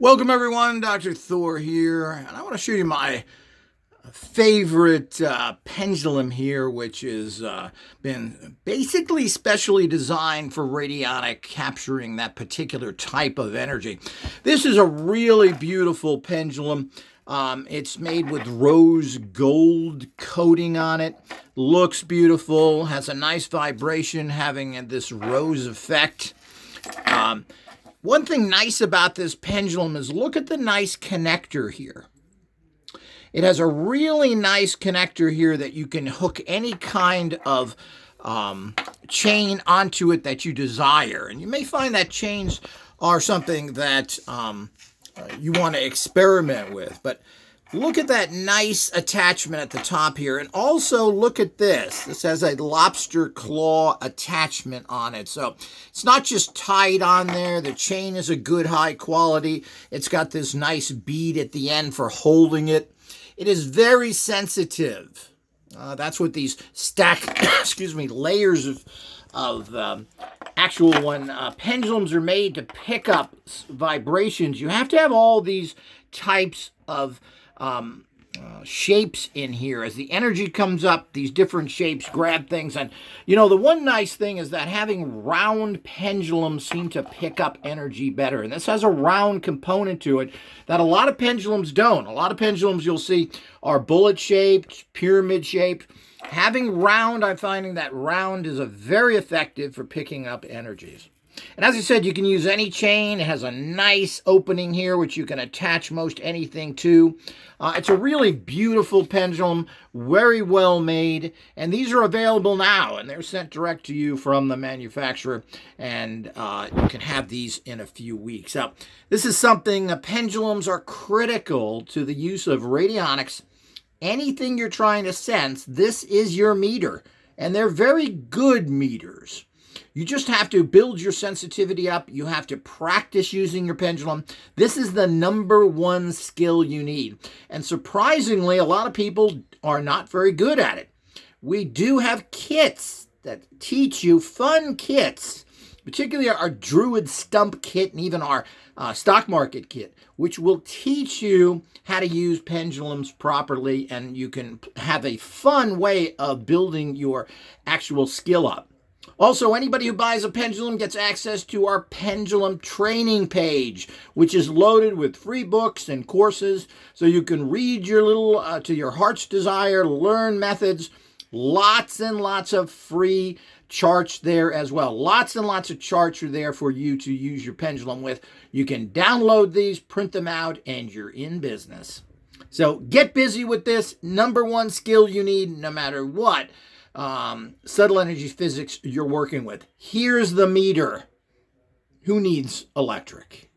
Welcome everyone, Dr. Thor here, and I want to show you my favorite pendulum here, which has been basically specially designed for radionic, capturing that particular type of energy. This is a really beautiful pendulum. It's made with rose gold coating on it. Looks beautiful, has a nice vibration, having this rose effect. One thing nice about this pendulum is look at the nice connector here. It has a really nice connector here that you can hook any kind of chain onto it that you desire. And you may find that chains are something that you want to experiment with. But look at that nice attachment at the top here. And also look at this. This has a lobster claw attachment on it. So it's not just tied on there. The chain is a good high quality. It's got this nice bead at the end for holding it. It is very sensitive. That's what these layers of actual pendulums are made to pick up vibrations. You have to have all these types of shapes in here. As the energy comes up, these different shapes grab things. And, you know, the one nice thing is that having round pendulums seem to pick up energy better. And this has a round component to it that a lot of pendulums don't. A lot of pendulums you'll see are bullet-shaped, pyramid-shaped. Having round, I'm finding that round is very effective for picking up energies. And as I said, you can use any chain. It has a nice opening here, which you can attach most anything to. It's a really beautiful pendulum, very well made. And these are available now, and they're sent direct to you from the manufacturer. And you can have these in a few weeks. Now, this is something, pendulums are critical to the use of radionics. Anything you're trying to sense, this is your meter. And they're very good meters. You just have to build your sensitivity up. You have to practice using your pendulum. This is the number one skill you need. And surprisingly, a lot of people are not very good at it. We do have kits that teach you, fun kits, particularly our Druid Stump kit and even our stock market kit, which will teach you how to use pendulums properly, and you can have a fun way of building your actual skill up. Also, anybody who buys a pendulum gets access to our pendulum training page, which is loaded with free books and courses, so you can read your little, to your heart's desire, learn methods. Lots and lots of free charts there as well. Lots and lots of charts are there for you to use your pendulum with. You can download these, print them out, and you're in business. So get busy with this. Number one skill you need, no matter what subtle energy physics you're working with. Here's the meter. Who needs electric?